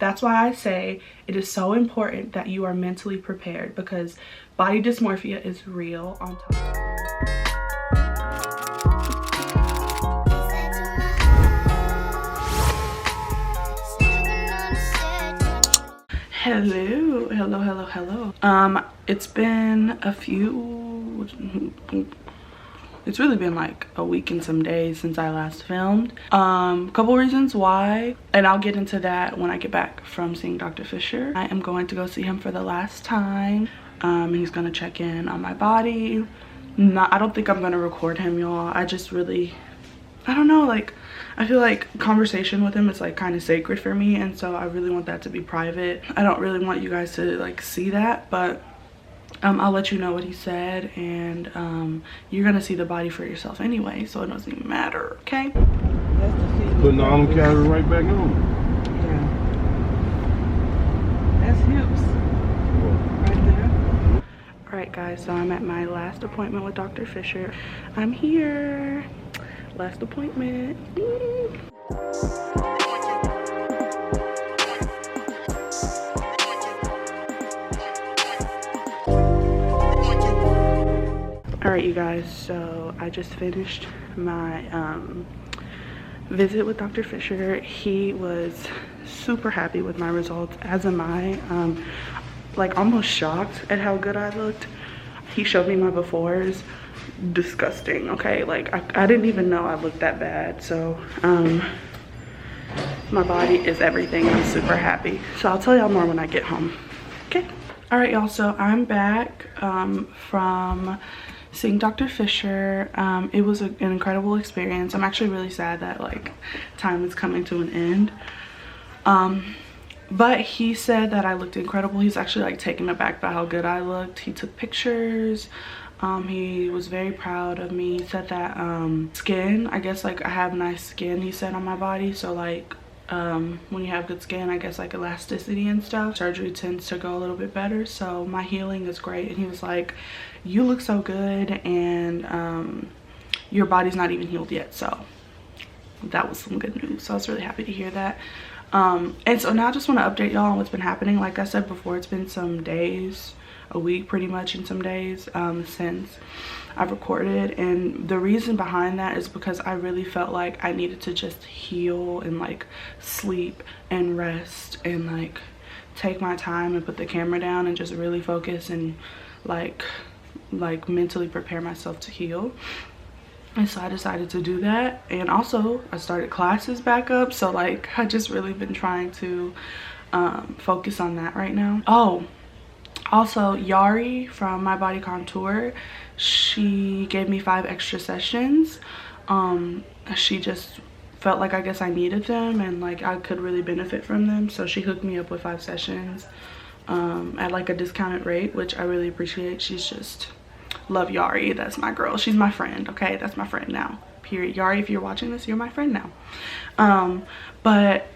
That's why I say it is so important that you are mentally prepared, because body dysmorphia is real on top. Hello. It's been it's really been like a week and some days since I last filmed. Couple reasons why, and I'll get into that when I get back from seeing Dr. Fisher. I am going to go see him for the last time. He's gonna check in on my body. I don't think I'm gonna record him, y'all. I don't know, like, I feel like conversation with him is like kind of sacred for me, and so I really want that to be private. I don't really want you guys to like see that, but I'll let you know what he said, and you're gonna see the body for yourself anyway, so it doesn't even matter, okay? Putting all them calories right back on. Yeah. That's hips. Right there. Alright guys, so I'm at my last appointment with Dr. Fisher. I'm here. Last appointment. Alright you guys, so I just finished my visit with Dr. Fisher. He was super happy with my results, as am I. Like almost shocked at how good I looked. He showed me my befores. Disgusting, okay? Like I didn't even know I looked that bad. So my body is everything. I'm super happy. So I'll tell y'all more when I get home, okay? All right y'all, so I'm back from seeing Dr. Fisher. It was an incredible experience. I'm actually really sad that like time is coming to an end, but he said that I looked incredible. He's actually like taken aback by how good I looked. He took pictures. He was very proud of me. He said that skin, I guess like I have nice skin, he said, on my body. So like when you have good skin, I guess like elasticity and stuff, surgery tends to go a little bit better. So my healing is great. And he was like, you look so good, and your body's not even healed yet. So that was some good news. So I was really happy to hear that. And so now I just want to update y'all on what's been happening. Like I said before, it's been some days, a week pretty much, in some days since I've recorded, and the reason behind that is because I really felt like I needed to just heal and like sleep and rest and like take my time and put the camera down and just really focus and like mentally prepare myself to heal. And so I decided to do that, and also I started classes back up, so like I just really been trying to focus on that right now. Oh, also Yari from My Body Contour, she gave me 5 extra sessions. She just felt like I guess I needed them and like I could really benefit from them, so she hooked me up with 5 sessions at like a discounted rate, which I really appreciate. She's just love Yari. That's my girl. She's my friend, okay? That's my friend now, period. Yari, if you're watching this, you're my friend now. But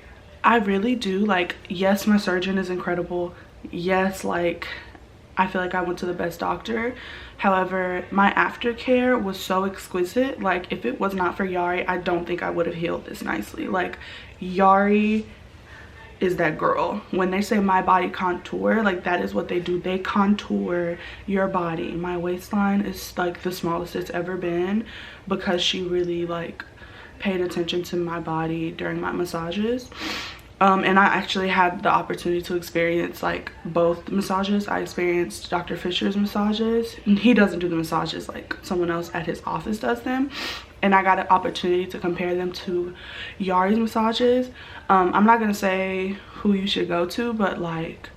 I really do, like, yes, my surgeon is incredible. Yes, like I feel like I went to the best doctor. However, my aftercare was so exquisite. Like if it was not for Yari, I don't think I would have healed this nicely. Like Yari is that girl. When they say My Body Contour, like that is what they do. They contour your body. My waistline is like the smallest it's ever been because she really like paid attention to my body during my massages. And I actually had the opportunity to experience like both massages. I experienced Dr. Fisher's massages, and he doesn't do the massages, like someone else at his office does them, and I got an opportunity to compare them to Yari's massages. I'm not gonna say who you should go to, but like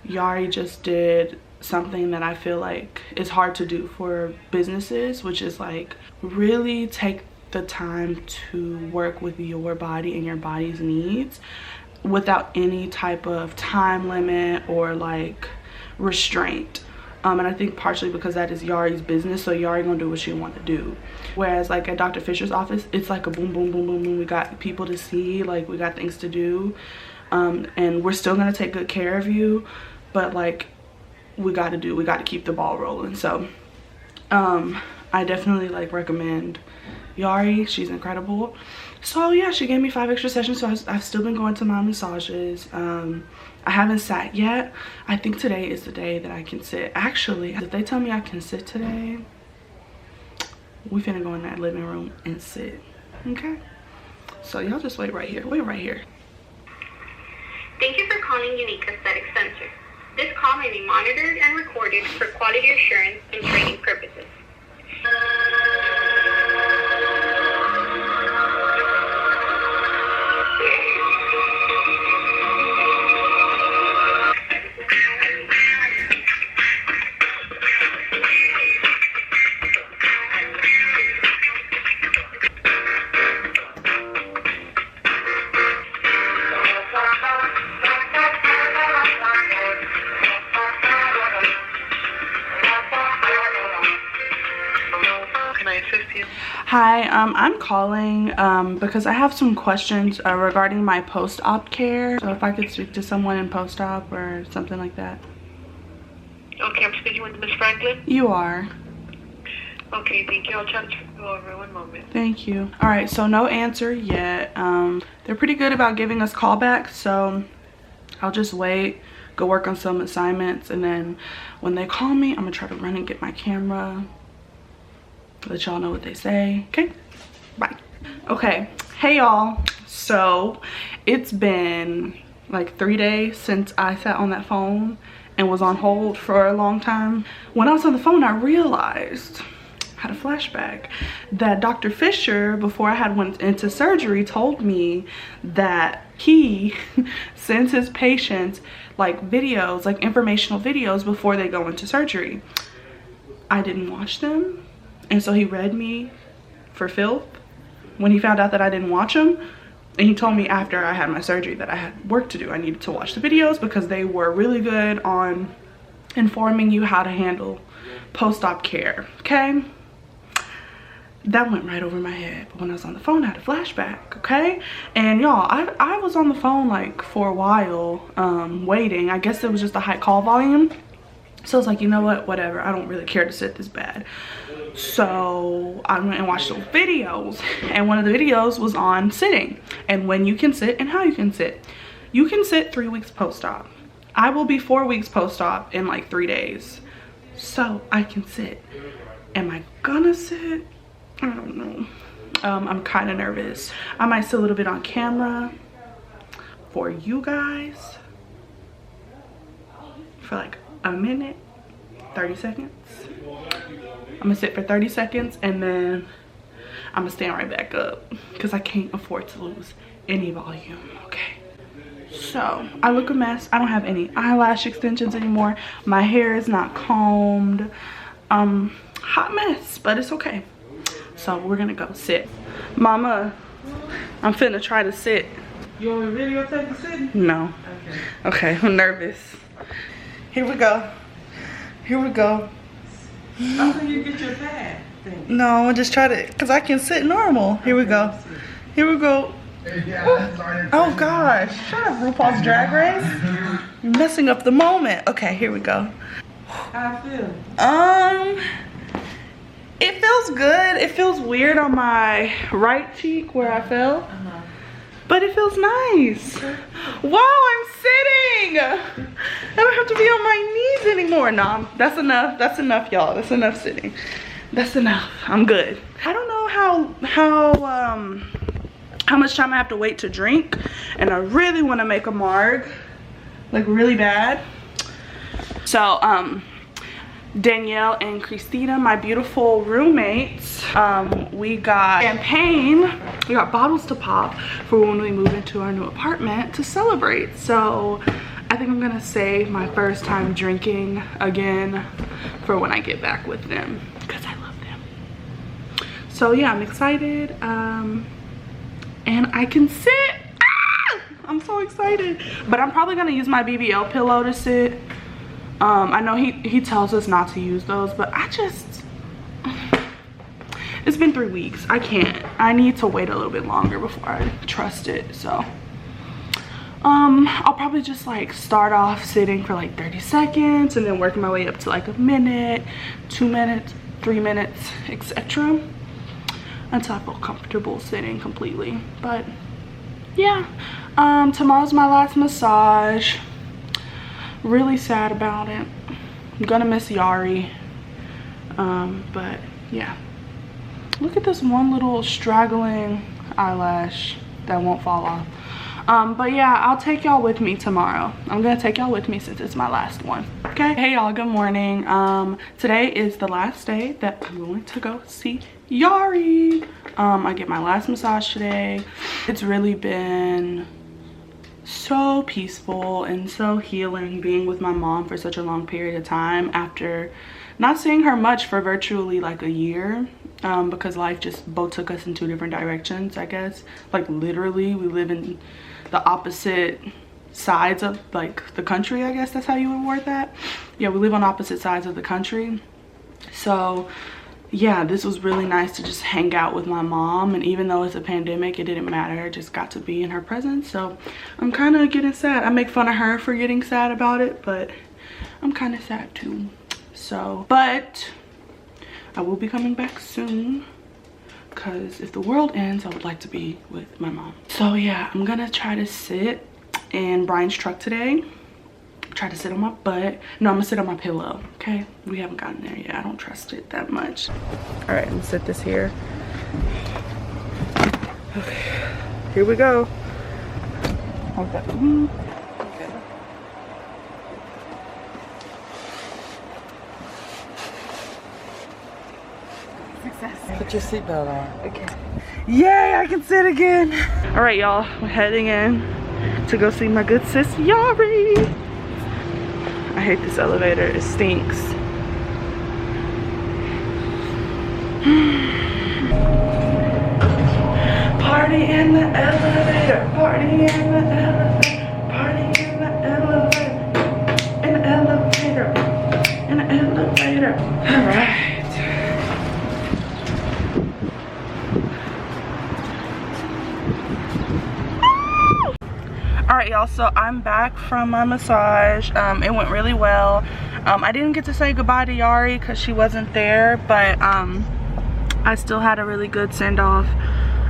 Yari just did something that I feel like is hard to do for businesses, which is like really take the time to work with your body and your body's needs without any type of time limit or like restraint. And I think partially because that is Yari's business, so Yari gonna do what she want to do. Whereas like at Dr. Fisher's office, it's like a boom boom boom boom boom. We got people to see, like we got things to do, and we're still gonna take good care of you, but like we got to keep the ball rolling. So I definitely like recommend Yari. She's incredible. So yeah, she gave me 5 extra sessions, so I've still been going to my massages. I haven't sat yet. I think today is the day that I can sit. Actually, if they tell me I can sit today, we finna go in that living room and sit, okay? So y'all just wait right here, wait right here. Thank you for calling Unique Aesthetic Center. This call may be monitored and recorded for quality assurance and training purposes. Hi, I'm calling because I have some questions regarding my post-op care. So if I could speak to someone in post-op or something like that. Okay, I'm speaking with Ms. Franklin. You are. Okay, thank you. I'll transfer you over. One moment. Thank you. All right, so no answer yet. They're pretty good about giving us callbacks, so I'll just wait, go work on some assignments, and then when they call me, I'm gonna try to run and get my camera, let y'all know what they say. Okay, bye. Okay, hey y'all. So it's been like 3 days since I sat on that phone and was on hold for a long time. When I was on the phone, I realized, I had a flashback, that Dr. Fisher, before I had went into surgery, told me that he sends his patients like videos, like informational videos before they go into surgery. I didn't watch them. And so he read me for filth when he found out that I didn't watch them. And he told me after I had my surgery that I had work to do. I needed to watch the videos because they were really good on informing you how to handle post-op care, okay? That went right over my head. But when I was on the phone, I had a flashback, okay? And y'all, I was on the phone like for a while waiting. I guess it was just a high call volume. So I was like, you know what, whatever, I don't really care to sit this bad. So I went and watched those videos, and one of the videos was on sitting and when you can sit and how you can sit. You can sit 3 weeks post-op. I will be 4 weeks post-op in like 3 days. So I can sit. Am I gonna sit? I don't know. I'm kind of nervous. I might sit a little bit on camera for you guys for like a minute, 30 seconds. I'm gonna sit for 30 seconds and then I'm gonna stand right back up because I can't afford to lose any volume, okay? So I look a mess. I don't have any eyelash extensions anymore. My hair is not combed. Hot mess, but it's okay. So we're gonna go sit. Mama, I'm finna try to sit. You want me to videotape the sitting? No. Okay, I'm nervous. Here we go. Here we go. I think you get your pad thing. No, just try to, because I can sit normal. Here we go. Here we go. Oh gosh. Shut up, RuPaul's Drag Race. You're messing up the moment. Okay, here we go. How I feel? It feels good. It feels weird on my right cheek where I fell. But it feels nice. Wow, I'm sitting. I don't have to be on my knees anymore. No, that's enough. That's enough, y'all. That's enough sitting. That's enough. I'm good. I don't know how much time I have to wait to drink, and I really want to make a marg, like really bad. So Danielle and Christina, my beautiful roommates, we got champagne, we got bottles to pop for when we move into our new apartment to celebrate. So I think I'm gonna save my first time drinking again for when I get back with them because I love them. So yeah, I'm excited, and I can sit. I'm so excited, but I'm probably gonna use my BBL pillow to sit. I know he tells us not to use those, but it's been 3 weeks. I need to wait a little bit longer before I trust it. So I'll probably just like start off sitting for like 30 seconds and then working my way up to like a minute, 2 minutes, 3 minutes, etc. until I feel comfortable sitting completely. But yeah, tomorrow's my last massage. Really sad about it. I'm gonna miss Yari. But yeah, look at this one little straggling eyelash that won't fall off. But yeah, I'll take y'all with me tomorrow. I'm gonna take y'all with me since it's my last one. Okay, hey y'all, good morning. Today is the last day that I'm going to go see Yari. I get my last massage today. It's really been so peaceful and so healing being with my mom for such a long period of time after not seeing her much for virtually like a year, because life just both took us in 2 different directions, I guess. Like literally we live in the opposite sides of like the country, I guess that's how you would word that. Yeah, we live on opposite sides of the country. So yeah, this was really nice to just hang out with my mom, and even though it's a pandemic, it didn't matter. I just got to be in her presence. So I'm kind of getting sad. I make fun of her for getting sad about it, but I'm kind of sad too. So, but I will be coming back soon, because if the world ends, I would like to be with my mom. So yeah, I'm gonna try to sit in Brian's truck today. Try to sit on my butt. No, I'm gonna sit on my pillow. Okay, we haven't gotten there yet. I don't trust it that much. All right, I'm gonna sit this here. Okay, here we go. Okay. Okay. Success. Put your seatbelt on. Okay. Yay, I can sit again. All right, y'all, we're heading in to go see my good sis Yari. I hate this elevator, it stinks. Party in the elevator, party in the elevator, party in the elevator, in the elevator, in the elevator. All right. Alright y'all, so I'm back from my massage. It went really well. I didn't get to say goodbye to Yari because she wasn't there, but I still had a really good send-off.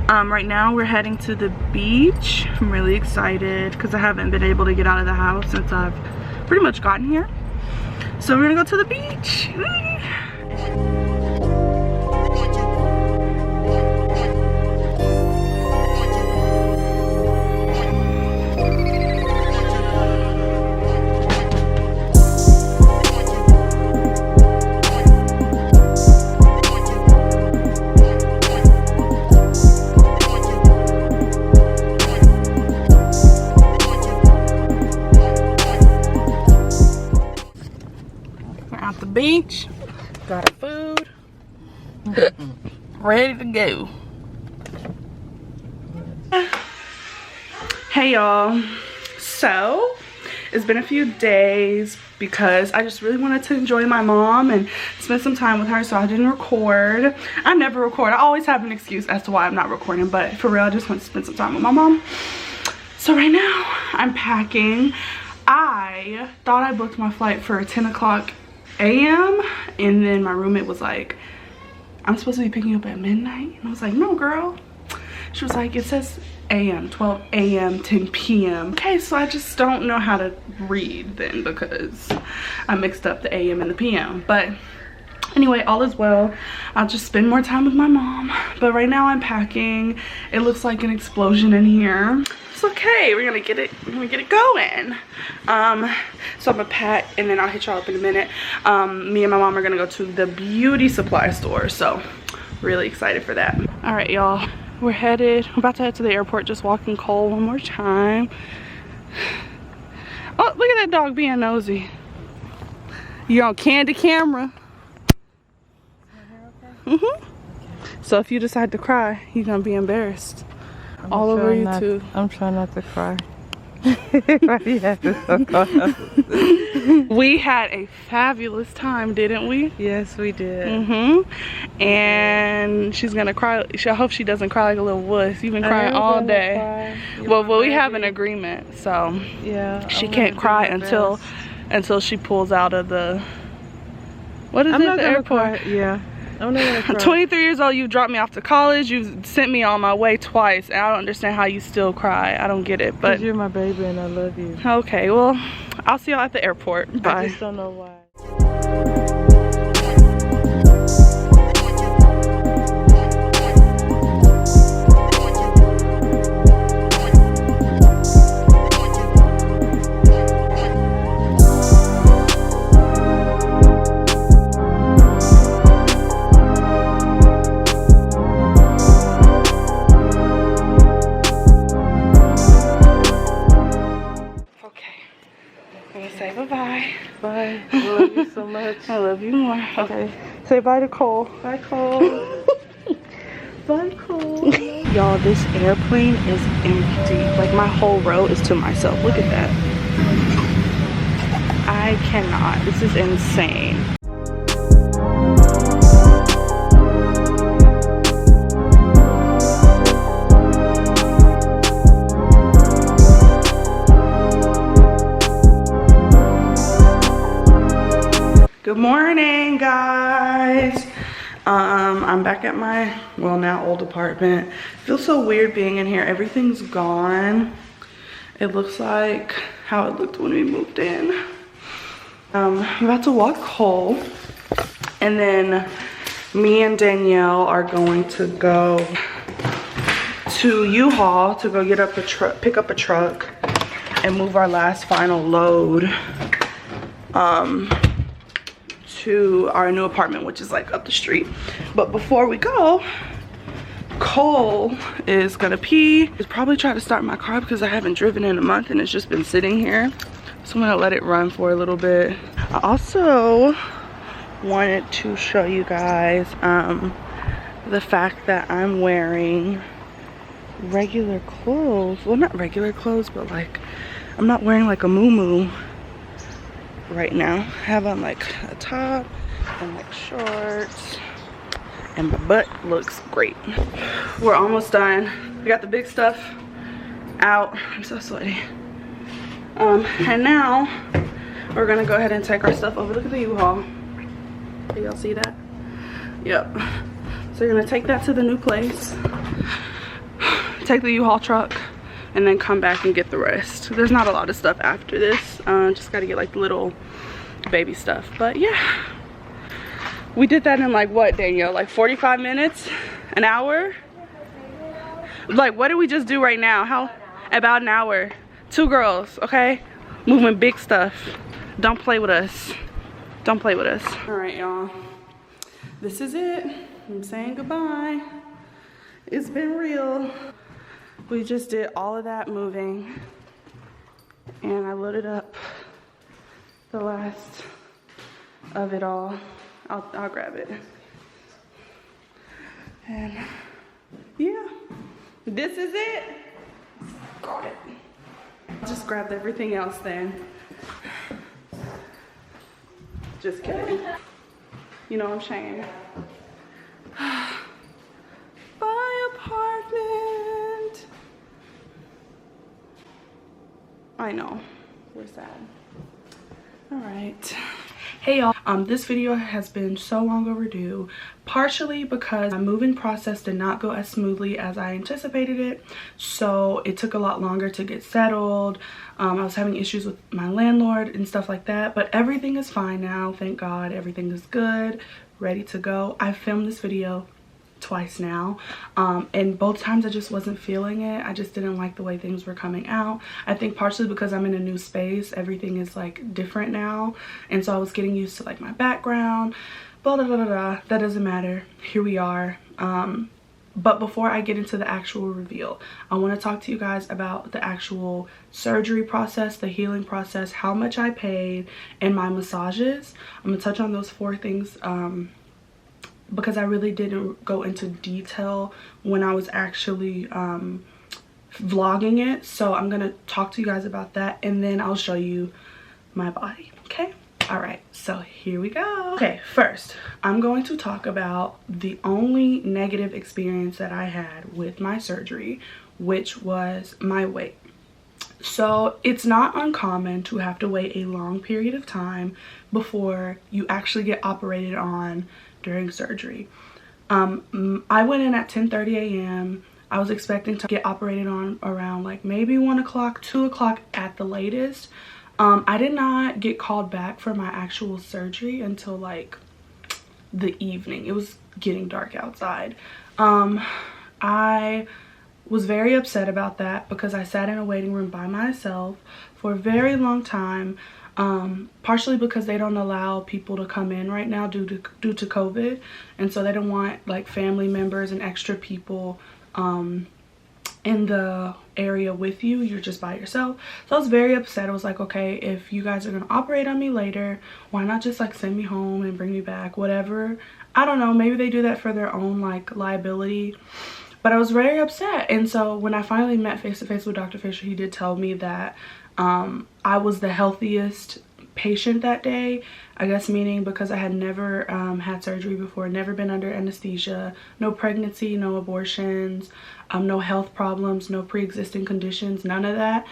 Right now we're heading to the beach. I'm really excited because I haven't been able to get out of the house since I've pretty much gotten here. So we're gonna go to the beach. Beach, got our food, ready to go. Hey y'all, so it's been a few days because I just really wanted to enjoy my mom and spend some time with her, so I didn't record. I never record. I always have an excuse as to why I'm not recording, but for real, I just want to spend some time with my mom. So right now I'm packing. I thought I booked my flight for 10 o'clock a.m. and then my roommate was like, I'm supposed to be picking you up at midnight, and I was like, no girl. She was like, it says a.m., 12 a.m., 10 p.m. Okay, so I just don't know how to read then because I mixed up the a.m. and the p.m. But anyway, all is well. I'll just spend more time with my mom. But right now I'm packing. It looks like an explosion in here. It's okay, we're gonna get it going. So I'm gonna pack and then I'll hit y'all up in a minute. Me and my mom are gonna go to the beauty supply store, so really excited for that. All right y'all, we're about to head to the airport. Just walking Cole one more time. Oh, look at that dog being nosy. You're on candid camera. So if you decide to cry, you're gonna be embarrassed. All over YouTube. I'm trying not to cry. We had a fabulous time, didn't we? Yes, we did. And she's gonna cry. I hope she doesn't cry like a little wuss. You've been crying all day. Well, we have an agreement, so yeah, she can't cry until she pulls out of the. What is it? The airport. Yeah. I'm not gonna cry. 23 years old, you dropped me off to college, you sent me on my way twice, and I don't understand how you still cry. I don't get it, but you're my baby and I love you. okay, well, I'll see y'all at the airport. Bye. I just don't know why. Say bye-bye. Bye. I love you so much. I love you more. Okay. Say bye to Cole. Bye, Cole. Bye, Cole. Y'all, this airplane is empty. Like, my whole row is to myself. Look at that. I cannot. This is insane. Good morning, guys. I'm back at my, well, now old apartment. Feels so weird being in here. Everything's gone. It looks like how it looked when we moved in. I'm about to walk Cole, and then me and Danielle are going to go to U-Haul to go get up a truck, pick up a truck, and move our last final load to our new apartment, which is like up the street. But before we go, Cole is gonna pee. He's probably trying to start my car because I haven't driven in a month and it's just been sitting here. So I'm gonna let it run for a little bit. I also wanted to show you guys the fact that I'm wearing regular clothes. Well, not regular clothes, but like I'm not wearing like a muumuu right now. I have on like a top and like shorts, and my butt looks great. We're almost done. We got the big stuff out. I'm so sweaty. And now we're gonna go ahead and take our stuff over. Look at the U-Haul. Can y'all see that? Yep. So you're gonna take that to the new place, take the U-Haul truck, and then come back and get the rest. There's not a lot of stuff after this. Just gotta get like the little baby stuff. But yeah, we did that in like what, Danielle? Like 45 minutes? An hour? Like, what did we just do right now? How? About an hour. 2 girls, okay? Moving big stuff. Don't play with us. Don't play with us. All right, y'all. This is it. I'm saying goodbye. It's been real. We just did all of that moving, and I loaded up the last of it all. I'll grab it. And yeah, this is it. Got it. Just grabbed everything else then. Just kidding. You know what I'm saying? Bye, apartment. I know, we're sad. All right. Hey y'all, this video has been so long overdue, partially because my moving process did not go as smoothly as I anticipated it, so it took a lot longer to get settled. I was having issues with my landlord and stuff like that, but everything is fine now, thank God. Everything is good, ready to go. I filmed this video twice now, and both times I just wasn't feeling it. I just didn't like the way things were coming out. I think partially because I'm in a new space, everything is like different now, and so I was getting used to like my background, blah blah blah blah, blah. That doesn't matter, here we are. But before I get into the actual reveal, I want to talk to you guys about the actual surgery process, the healing process, how much I paid, and my massages. I'm gonna touch on those 4 things because I really didn't go into detail when I was actually vlogging it. So I'm gonna talk to you guys about that, and then I'll show you my body, okay? All right, so here we go. Okay, first, I'm going to talk about the only negative experience that I had with my surgery, which was my weight. So it's not uncommon to have to wait a long period of time before you actually get operated on during surgery. I went in at 10:30 a.m. I was expecting to get operated on around like maybe 1 o'clock, 2 o'clock at the latest. I did not get called back for my actual surgery until like the evening. It was getting dark outside. I was very upset about that because I sat in a waiting room by myself for a very long time, partially because they don't allow people to come in right now due to COVID, and so they don't want like family members and extra people in the area with you. You're just by yourself. So I was very upset. I was like, okay, if you guys are gonna operate on me later, why not just like send me home and bring me back, whatever. I don't know, maybe they do that for their own like liability. But I was very upset. And so when I finally met face to face with Dr. Fisher, he did tell me that I was the healthiest patient that day. I guess meaning because I had never had surgery before, never been under anesthesia, no pregnancy, no abortions, no health problems, no pre-existing conditions, none of that.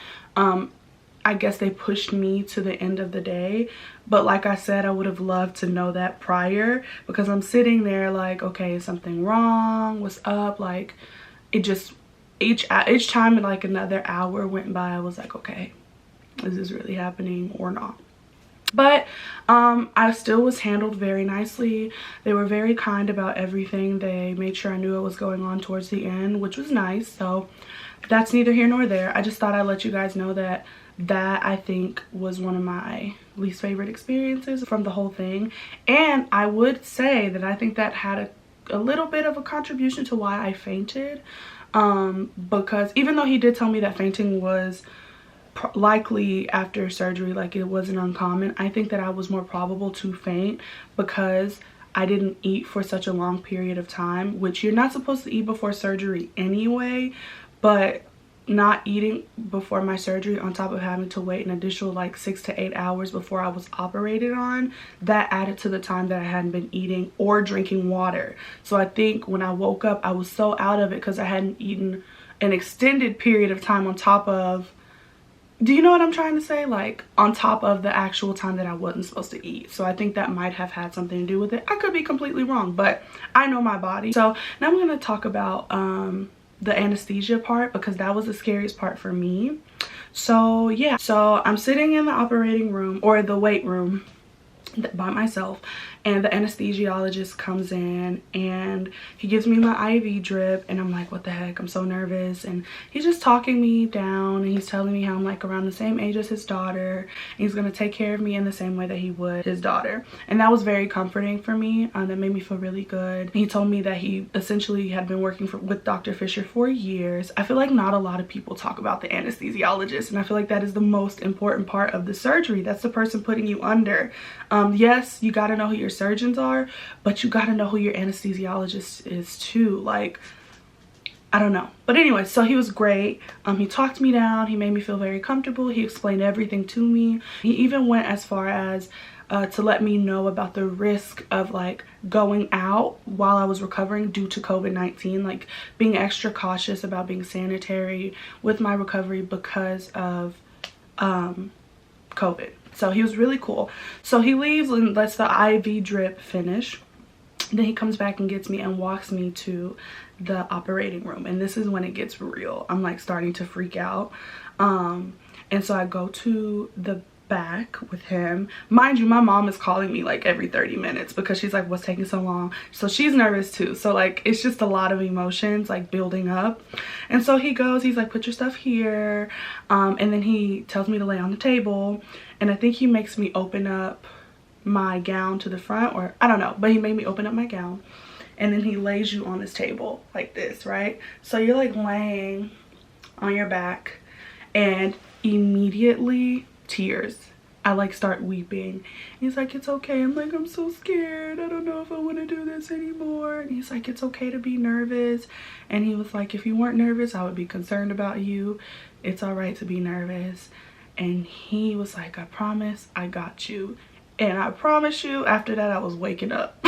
I guess they pushed me to the end of the day. But like I said, I would have loved to know that prior, because I'm sitting there like, okay, is something wrong? What's up? Like, it just, each time like another hour went by, I was like, okay, is this really happening or not? But I still was handled very nicely. They were very kind about everything. They made sure I knew what was going on towards the end, which was nice. So that's neither here nor there. I just thought I'd let you guys know that I think was one of my least favorite experiences from the whole thing. And I would say that I think that had a little bit of a contribution to why I fainted, because even though he did tell me that fainting was likely after surgery, like it wasn't uncommon, I think that I was more probable to faint because I didn't eat for such a long period of time, which you're not supposed to eat before surgery anyway. But not eating before my surgery, on top of having to wait an additional like 6 to 8 hours before I was operated on, that added to the time that I hadn't been eating or drinking water. So I think when I woke up, I was so out of it because I hadn't eaten an extended period of time on top of, do you know what I'm trying to say? Like on top of the actual time that I wasn't supposed to eat. So I think that might have had something to do with it. I could be completely wrong, but I know my body. So now I'm going to talk about the anesthesia part, because that was the scariest part for me. So yeah, so I'm sitting in the operating room, or the wait room, by myself, and the anesthesiologist comes in and he gives me my IV drip, and I'm like, what the heck, I'm so nervous. And he's just talking me down, and he's telling me how I'm like around the same age as his daughter, and he's gonna take care of me in the same way that he would his daughter. And that was very comforting for me. That made me feel really good. He told me that he essentially had been working with Dr. Fisher for years. I feel like not a lot of people talk about the anesthesiologist, and I feel like that is the most important part of the surgery. That's the person putting you under. Yes, you got to know who your surgeons are, but you got to know who your anesthesiologist is too. Like, I don't know. But anyway, so he was great. He talked me down. He made me feel very comfortable. He explained everything to me. He even went as far as to let me know about the risk of like going out while I was recovering due to COVID-19, like being extra cautious about being sanitary with my recovery because of COVID. So he was really cool. So he leaves and lets the IV drip finish. Then he comes back and gets me and walks me to the operating room. And this is when it gets real. I'm like starting to freak out. And so I go to the back with him. Mind you, my mom is calling me like every 30 minutes because she's like, what's taking so long? So she's nervous too. So like it's just a lot of emotions like building up. And so he goes, he's like, put your stuff here. And then he tells me to lay on the table. And I think he makes me open up my gown to the front, or I don't know, but he made me open up my gown. And then he lays you on this table like this, right? So you're like laying on your back, and immediately tears. I like start weeping. He's like, it's okay. I'm like, I'm so scared. I don't know if I want to do this anymore. And he's like, it's okay to be nervous. And he was like, if you weren't nervous, I would be concerned about you. It's all right to be nervous. And he was like, I promise, I got you. And I promise you, after that, I was waking up.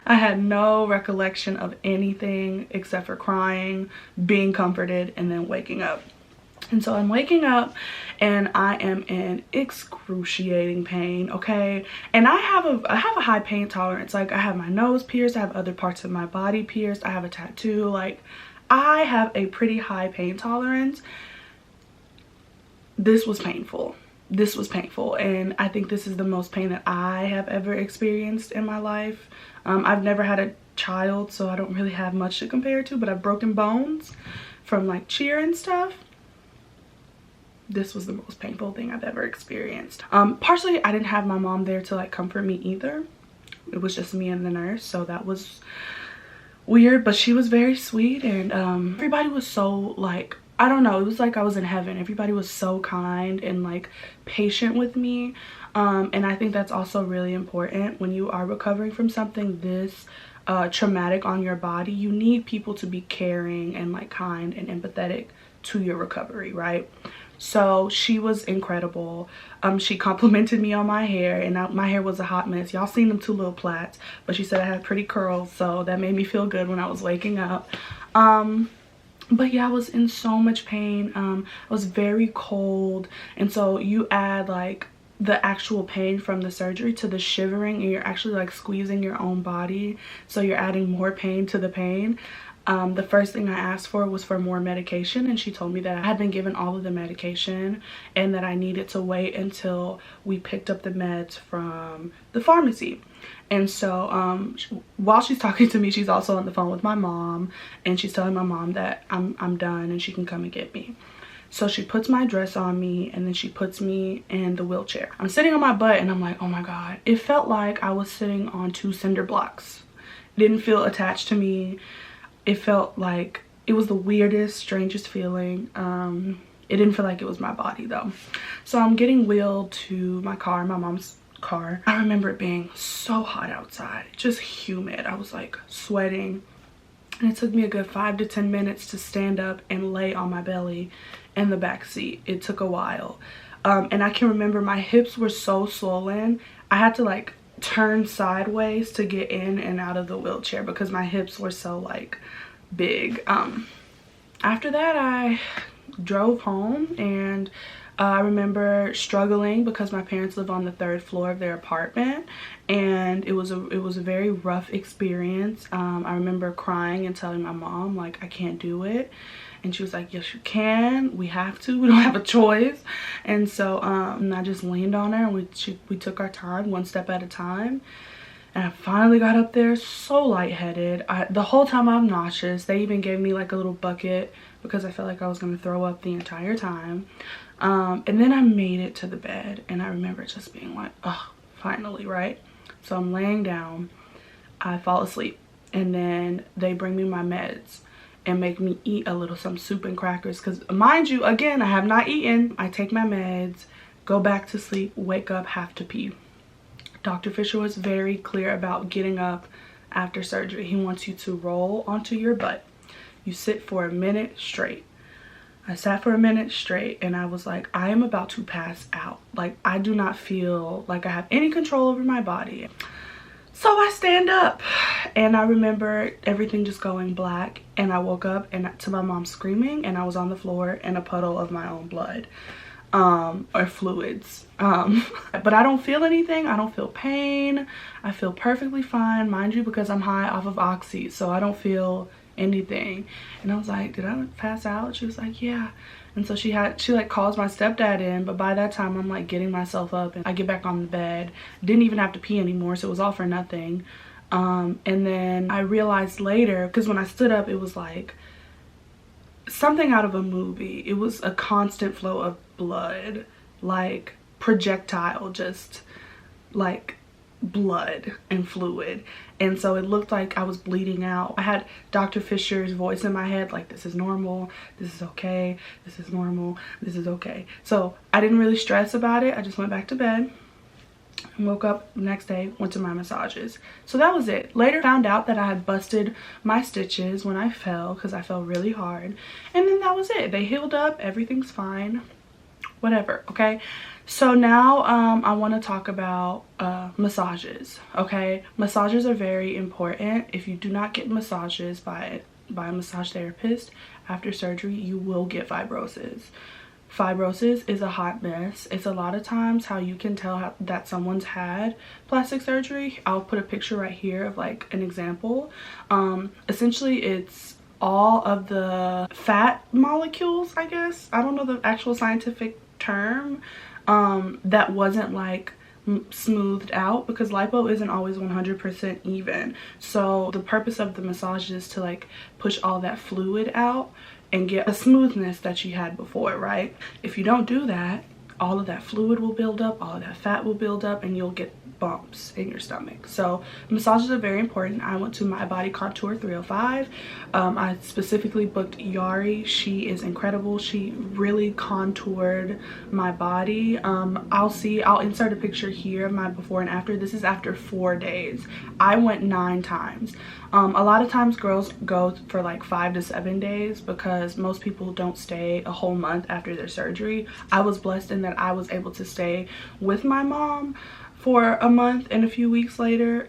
I had no recollection of anything except for crying, being comforted, and then waking up. And so I'm waking up and I am in excruciating pain, okay? And I have a high pain tolerance. Like, I have my nose pierced, I have other parts of my body pierced, I have a tattoo. Like, I have a pretty high pain tolerance. This was painful. This was painful, and I think this is the most pain that I have ever experienced in my life. I've never had a child, so I don't really have much to compare to, but I've broken bones from like cheer and stuff. This was the most painful thing I've ever experienced. Partially, I didn't have my mom there to like comfort me either. It was just me and the nurse, so that was weird, but she was very sweet, and everybody was so like, I don't know, it was like I was in heaven. Everybody was so kind and like patient with me, and I think that's also really important when you are recovering from something this traumatic on your body. You need people to be caring and like kind and empathetic to your recovery, right? So she was incredible. She complimented me on my hair, and my hair was a hot mess. Y'all seen them 2 little plaits, but she said I had pretty curls, so that made me feel good when I was waking up. But yeah, I was in so much pain. I was very cold, and so you add like the actual pain from the surgery to the shivering, and you're actually like squeezing your own body, so you're adding more pain to the pain. The first thing I asked for was for more medication, and she told me that I had been given all of the medication and that I needed to wait until we picked up the meds from the pharmacy. And so while she's talking to me, she's also on the phone with my mom, and she's telling my mom that I'm done and she can come and get me. So she puts my dress on me, and then she puts me in the wheelchair. I'm sitting on my butt, and I'm like, oh my God. It felt like I was sitting on 2 cinder blocks. It didn't feel attached to me. It felt like it was the weirdest, strangest feeling. It didn't feel like it was my body though. So I'm getting wheeled to my car, my mom's car. I remember it being so hot outside, just humid. I was like sweating, and it took me a good 5 to 10 minutes to stand up and lay on my belly in the back seat. It took a while. And I can remember my hips were so swollen. I had to like turn sideways to get in and out of the wheelchair because my hips were so like big. After that, I drove home, and I remember struggling because my parents live on the 3rd floor of their apartment, and it was a very rough experience. I remember crying and telling my mom like, I can't do it. And she was like, yes you can, we have to, we don't have a choice. And so I just leaned on her, and we took our time, 1 step at a time. And I finally got up there, so lightheaded. The whole time I'm nauseous. They even gave me like a little bucket because I felt like I was gonna throw up the entire time. And then I made it to the bed, and I remember just being like, oh, finally, right? So I'm laying down, I fall asleep, and then they bring me my meds and make me eat a little some soup and crackers, because mind you, again, I have not eaten. I take my meds, go back to sleep, wake up, have to pee. Dr. Fisher was very clear about getting up after surgery. He wants you to roll onto your butt. You sit for a minute straight. I sat for a minute straight, and I was like, I am about to pass out. Like, I do not feel like I have any control over my body. So I stand up, and I remember everything just going black, and I woke up and to my mom screaming, and I was on the floor in a puddle of my own blood, or fluids. But I don't feel anything. I don't feel pain. I feel perfectly fine, mind you, because I'm high off of oxy, so I don't feel anything. And I was like, did I pass out? She was like, yeah. And so she like calls my stepdad in, but by that time I'm like getting myself up, and I get back on the bed. Didn't even have to pee anymore, so it was all for nothing. And then I realized later, because when I stood up, it was like something out of a movie. It was a constant flow of blood, like projectile, just like blood and fluid. And so it looked like I was bleeding out. I had Dr. Fisher's voice in my head like, this is normal, this is okay, this is normal, this is okay. So I didn't really stress about it. I just went back to bed and woke up the next day, went to my massages. So that was it. Later found out that I had busted my stitches when I fell, because I fell really hard. And then that was it. They healed up, everything's fine, whatever, okay? So now I want to talk about massages, okay? Massages are very important. If you do not get massages by a massage therapist after surgery, you will get fibrosis. fibrosis is a hot mess. It's a lot of times how you can tell that someone's had plastic surgery. I'll put a picture right here of like an example. Essentially it's all of the fat molecules, I guess. I don't know the actual scientific term, that wasn't like smoothed out, because lipo isn't always 100% even. So the purpose of the massage is to like push all that fluid out and get a smoothness that you had before, right? If you don't do that, all of that fluid will build up, all of that fat will build up, and you'll get bumps in your stomach. So massages are very important. I went to My Body Contour 305. I specifically booked Yari. She is incredible. She really contoured my body. I'll insert a picture here of my before and after. This is after 4 days. I went 9 times. A lot of times girls go for like 5 to 7 days because most people don't stay a whole month after their surgery. I was blessed in that I was able to stay with my mom for a month and a few weeks later,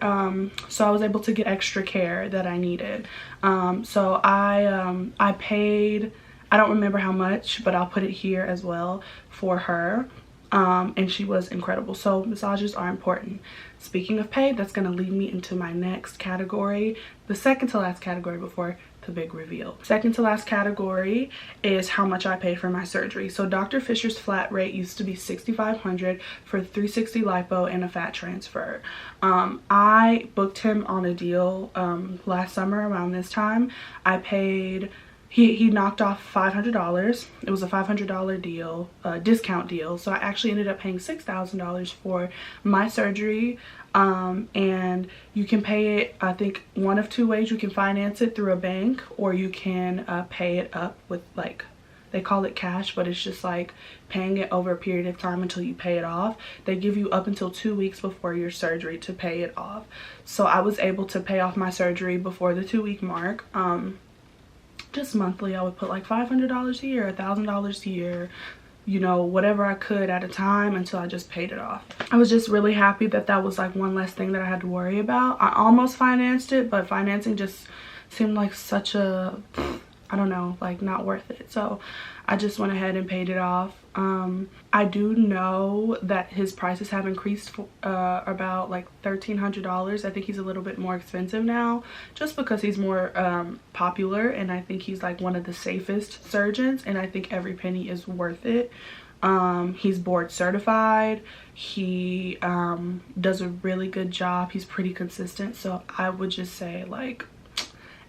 so I was able to get extra care that I needed. So I paid, I don't remember how much, but I'll put it here as well, for her. And she was incredible. So massages are important. Speaking of pay, that's going to lead me into my next category, the second to last category before the big reveal. Second to last category is how much I paid for my surgery. So Dr. Fisher's flat rate used to be $6,500 for 360 lipo and a fat transfer. I booked him on a deal last summer around this time. I paid, he knocked off $500. It was a $500 deal, discount deal. So I actually ended up paying $6,000 for my surgery. And you can pay it, I think, one of 2 ways. You can finance it through a bank, or you can pay it up with, like, they call it cash, but it's just like paying it over a period of time until you pay it off. They give you up until 2 weeks before your surgery to pay it off. So I was able to pay off my surgery before the 2-week mark. Just monthly, I would put like $500 a year, $1,000 a year, you know, whatever I could at a time until I just paid it off. I was just really happy that that was like one less thing that I had to worry about. I almost financed it, but financing just seemed like such a, I don't know, like not worth it. So I just went ahead and paid it off. I do know that his prices have increased for, about like $1,300. I think he's a little bit more expensive now just because he's more popular, and I think he's like one of the safest surgeons, and I think every penny is worth it. He's board certified. He does a really good job. He's pretty consistent. So I would just say, like,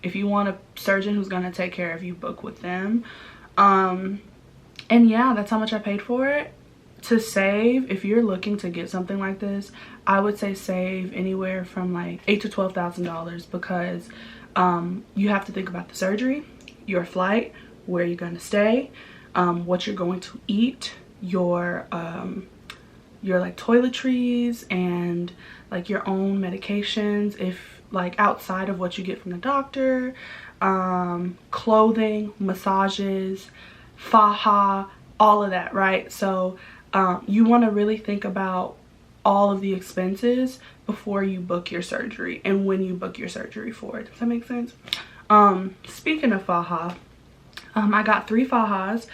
if you want a surgeon who's going to take care of you, book with them. And yeah, that's how much I paid for it. To save, if you're looking to get something like this, I would say save anywhere from like $8,000 to $12,000, because you have to think about the surgery, your flight, where you're going to stay, what you're going to eat, your like toiletries, and like your own medications, if like outside of what you get from the doctor, clothing, massages, faja, all of that, right? So you want to really think about all of the expenses before you book your surgery and when you book your surgery for it. Does that make sense? Speaking of faja, I got 3 fajas.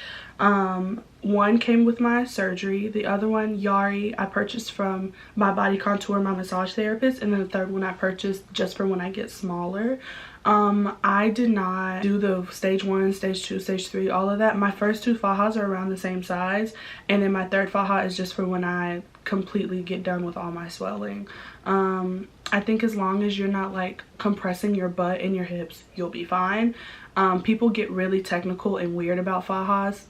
One came with my surgery, the other one, Yari, I purchased from My Body Contour, my massage therapist, and then the third one I purchased just for when I get smaller. I did not do the stage 1, stage 2, stage 3, all of that. My first 2 fajas are around the same size, and then my third faja is just for when I completely get done with all my swelling. I think as long as you're not like compressing your butt and your hips, you'll be fine. People get really technical and weird about fajas.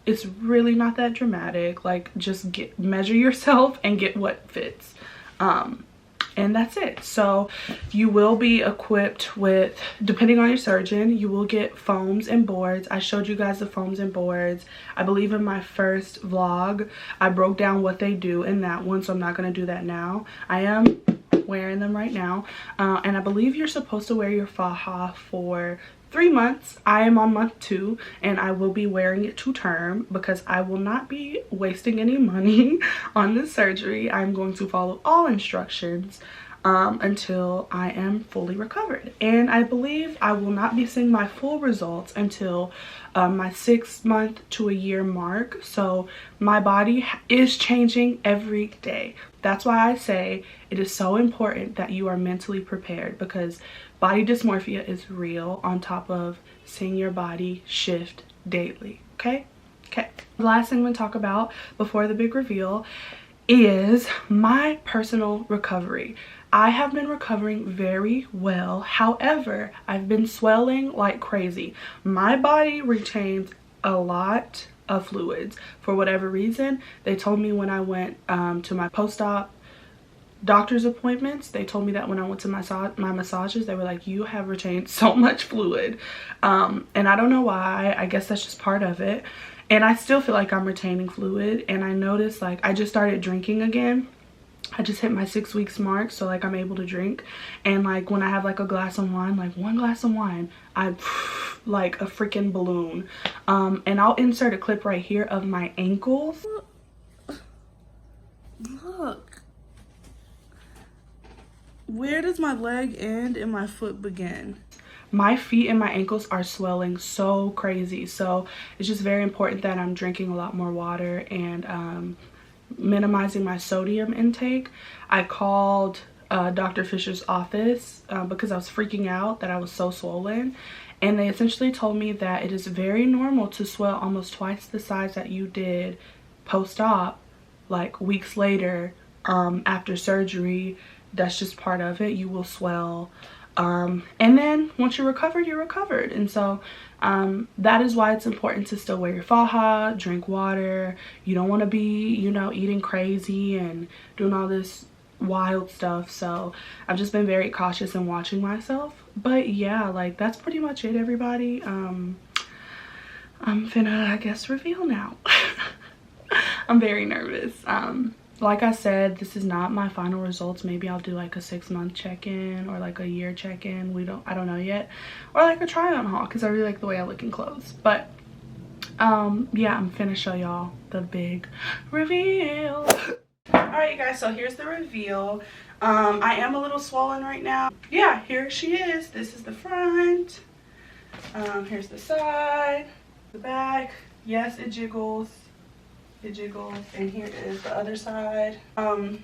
It's really not that dramatic. Like, just measure yourself and get what fits. And that's it. So you will be equipped with, depending on your surgeon, you will get foams and boards. I showed you guys the foams and boards. I believe in my first vlog, I broke down what they do in that one, so I'm not going to do that now. I am wearing them right now. And I believe you're supposed to wear your faja for 3 months. I am on month 2, and I will be wearing it to term because I will not be wasting any money on this surgery. I'm going to follow all instructions. until I am fully recovered. And I believe I will not be seeing my full results until my 6 month to a year mark. So my body is changing every day. That's why I say it is so important that you are mentally prepared, because body dysmorphia is real, on top of seeing your body shift daily. Okay. The last thing I'm going to talk about before the big reveal is my personal recovery. I have been recovering very well. However, I've been swelling like crazy. My body retains a lot of fluids for whatever reason. They told me when I went to my post-op doctor's appointments, they told me that when I went to my massages, they were like, you have retained so much fluid. And I don't know why. I guess that's just part of it. And I still feel like I'm retaining fluid. And I noticed, like, I just started drinking again. I just hit my 6 weeks mark, so like I'm able to drink. And like when I have like a glass of wine, like 1 glass of wine, I like a freaking balloon. And I'll insert a clip right here of my ankles. Look. Where does my leg end and my foot begin? My feet and my ankles are swelling so crazy. So it's just very important that I'm drinking a lot more water and minimizing my sodium intake. I called Dr. Fisher's office because I was freaking out that I was so swollen, and they essentially told me that it is very normal to swell almost twice the size that you did post-op, like weeks later after surgery. That's just part of it. You will swell, and then once you're recovered. And so that is why it's important to still wear your faja, drink water. You don't want to be, you know, eating crazy and doing all this wild stuff. So I've just been very cautious and watching myself. But yeah, like that's pretty much it, everybody. I'm finna, I guess, reveal now. I'm very nervous. Like I said, this is not my final results. Maybe I'll do like a 6 month check-in or like a year check-in. I don't know yet. Or like a try on haul, because I really like the way I look in clothes. But yeah, I'm finna show y'all the big reveal. Alright, you guys, so here's the reveal. I am a little swollen right now. Yeah, here she is. This is the front. Here's the side, the back. Yes, it jiggles. It jiggles. And here is the other side. And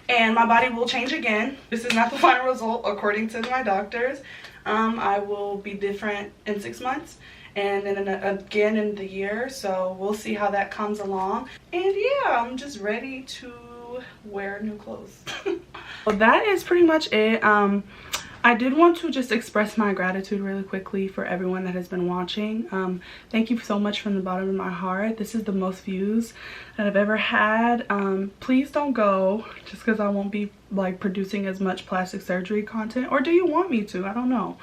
my body will change again. This is not the final result according to my doctors. I will be different in 6 months and then again in the year. So we'll see how that comes along. And yeah, I'm just ready to wear new clothes. Well, that is pretty much it. I did want to just express my gratitude really quickly for everyone that has been watching. Thank you so much from the bottom of my heart. This is the most views that I've ever had. Please don't go just because I won't be like producing as much plastic surgery content. Or do you want me to? I don't know.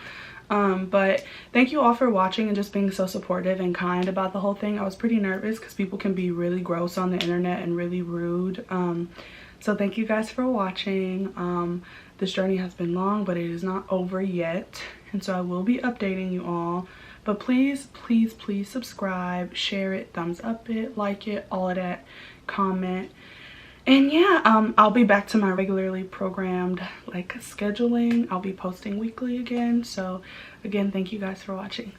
But thank you all for watching and just being so supportive and kind about the whole thing. I was pretty nervous because people can be really gross on the internet and really rude. So thank you guys for watching. This journey has been long, but it is not over yet. And so I will be updating you all. But please, please, please subscribe, share it, thumbs up it, like it, all of that, comment. And yeah, I'll be back to my regularly programmed like scheduling. I'll be posting weekly again. So again, thank you guys for watching.